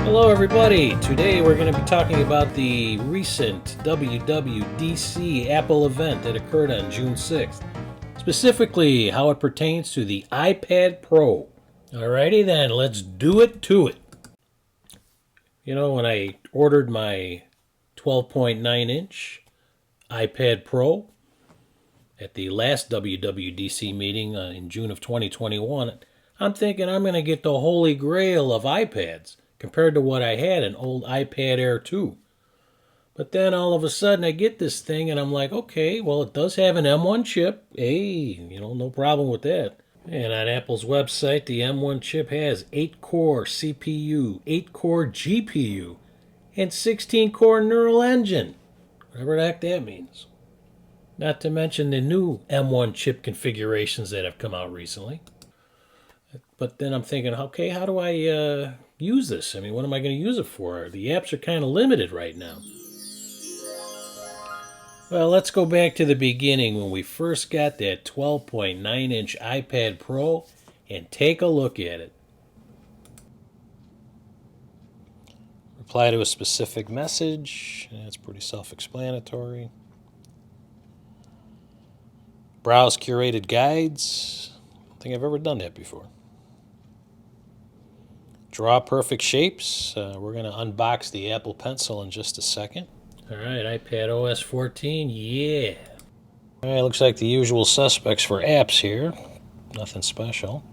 Hello everybody! Today we're going to be talking about the recent WWDC Apple event that occurred on June 6th. Specifically, how it pertains to the iPad Pro. Alrighty then, let's do it to it. You know, when I ordered my 12.9-inch iPad Pro at the last WWDC meeting in June of 2021, I'm thinking I'm going to get the holy grail of iPads compared to what I had, an old iPad Air 2. But then all of a sudden I get this thing and I'm like, okay, well it does have an M1 chip. Hey, no problem with that. And on Apple's website, the M1 chip has 8-core CPU, 8-core GPU, and 16-core neural engine. Whatever the heck that means. Not to mention the new M1 chip configurations that have come out recently. But then I'm thinking, okay, how do I use this? I mean, what am I going to use it for? The apps are kind of limited right now. Well, let's go back to the beginning when we first got that 12.9-inch iPad Pro and take a look at it. Reply to a specific message. That's pretty self-explanatory. Browse curated guides. I don't think I've ever done that before. Draw perfect shapes. We're going to unbox the Apple Pencil in just a second. All right, iPad OS 14, yeah. All right, looks like the usual suspects for apps here. Nothing special.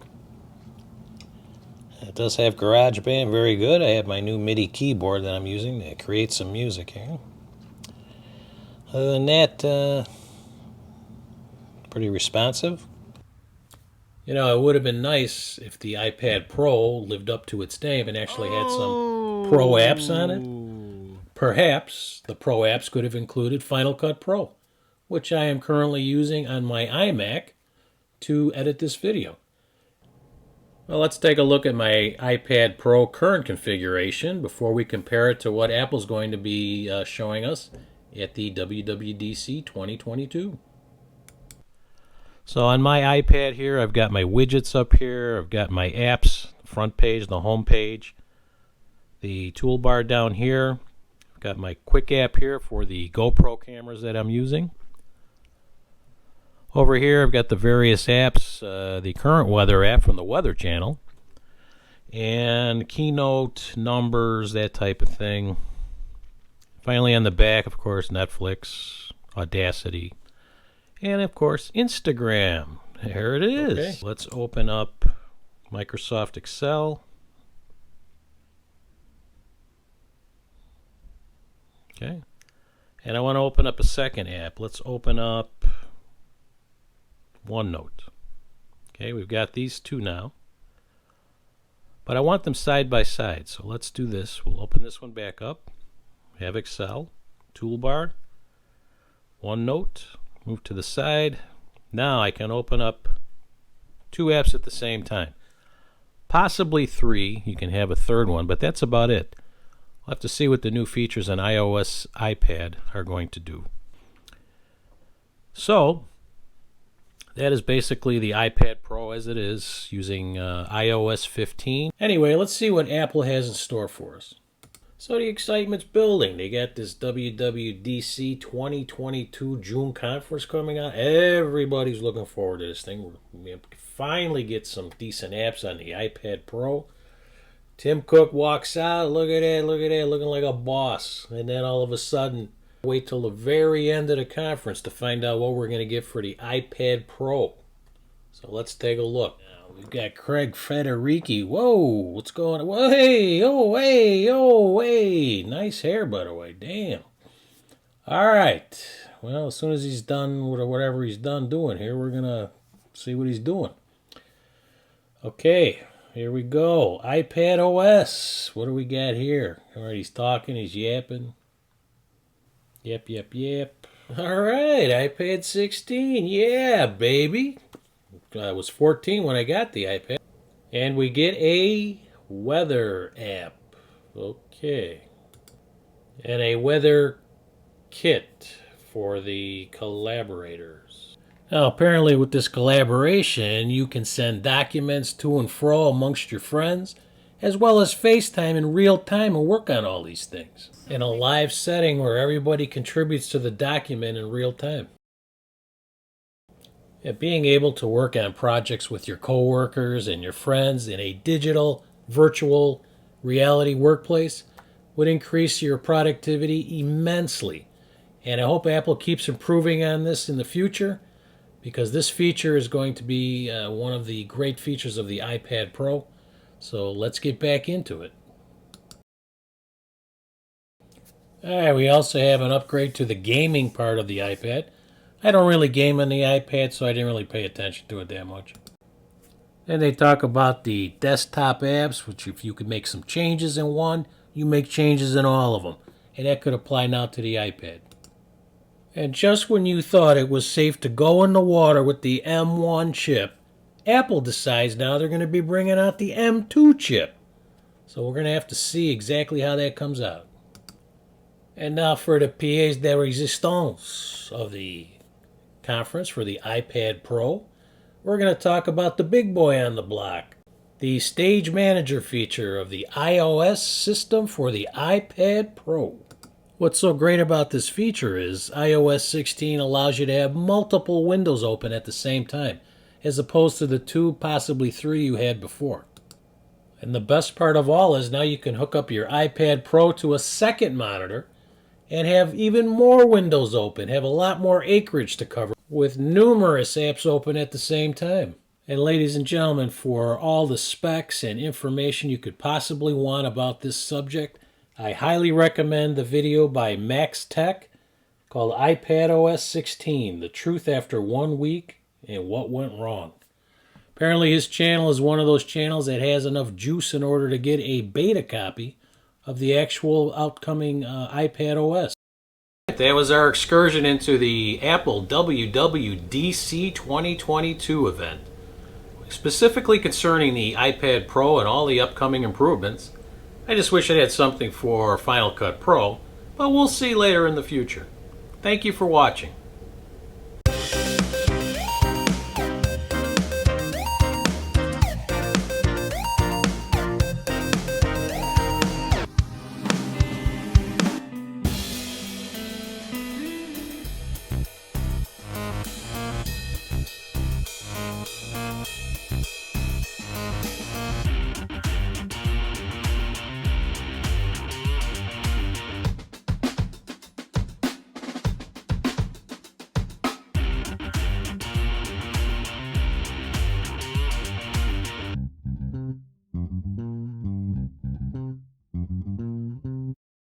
It does have GarageBand, very good. I have my new MIDI keyboard that I'm using to create some music here. Other than that, pretty responsive. You know, it would have been nice if the iPad Pro lived up to its name and actually had some Pro apps on it. Perhaps the Pro apps could have included Final Cut Pro, which I am currently using on my iMac to edit this video. Well, let's take a look at my iPad Pro current configuration before we compare it to what Apple's going to be showing us at the WWDC 2022. So on my iPad here, I've got my widgets up here. I've got my apps, front page, the home page, the toolbar down here. I've got my quick app here for the GoPro cameras that I'm using. Over here, I've got the various apps, the current weather app from the Weather Channel, and Keynote, numbers, that type of thing. Finally, on the back, of course, Netflix, Audacity, and of course, Instagram. There it is. Okay. Let's open up Microsoft Excel. Okay. And I want to open up a second app. Let's open up OneNote. Okay, we've got these two now. But I want them side by side. So let's do this. We'll open this one back up. We have Excel, toolbar, OneNote. Move to the side. Now I can open up two apps at the same time. Possibly three. You can have a third one, but that's about it. We'll have to see what the new features on iOS iPad are going to do. So, that is basically the iPad Pro as it is, using iOS 15. Anyway, let's see what Apple has in store for us. So the excitement's building. They got this WWDC 2022 June conference coming out. Everybody's looking forward to this thing. We finally get some decent apps on the iPad Pro. Tim Cook walks out. Look at that, looking like a boss. And then all of a sudden, wait till the very end of the conference to find out what we're going to get for the iPad Pro. So let's take a look. We've got Craig Federighi. Whoa, what's going on? Whoa, hey, oh, hey, oh, hey. Nice hair, by the way. Damn. All right. Well, as soon as he's done with whatever he's done doing here, we're going to see what he's doing. Okay, here we go. iPad OS. What do we got here? All right, he's talking, he's yapping. Yep. All right, iPad 16. Yeah, baby. I was 14 when I got the iPad. And we get a weather app. Okay. And a weather kit for the collaborators. Now, apparently with this collaboration, you can send documents to and fro amongst your friends as well as FaceTime in real time and work on all these things in a live setting where everybody contributes to the document in real time. Being able to work on projects with your coworkers and your friends in a digital, virtual reality workplace would increase your productivity immensely. And I hope Apple keeps improving on this in the future, because this feature is going to be one of the great features of the iPad Pro. So let's get back into it. Alright, we also have an upgrade to the gaming part of the iPad. I don't really game on the iPad, so I didn't really pay attention to it that much. Then they talk about the desktop apps, which if you could make some changes in one, you make changes in all of them. And that could apply now to the iPad. And just when you thought it was safe to go in the water with the M1 chip, Apple decides now they're going to be bringing out the M2 chip. So we're going to have to see exactly how that comes out. And now for the pièce de résistance of the conference for the iPad Pro, we're going to talk about the big boy on the block, the Stage Manager feature of the iOS system for the iPad Pro. What's so great about this feature is iOS 16 allows you to have multiple windows open at the same time, as opposed to the 2, possibly 3 you had before. And the best part of all is now you can hook up your iPad Pro to a second monitor and have even more windows open, have a lot more acreage to cover, with numerous apps open at the same time. And ladies and gentlemen, for all the specs and information you could possibly want about this subject, I highly recommend the video by Max Tech called iPadOS 16, The Truth After 1 Week and What Went Wrong. Apparently his channel is one of those channels that has enough juice in order to get a beta copy of the actual outcoming iPadOS. That was our excursion into the Apple WWDC 2022 event, specifically concerning the iPad Pro and all the upcoming improvements. I just wish it had something for Final Cut Pro, but we'll see later in the future. Thank you for watching.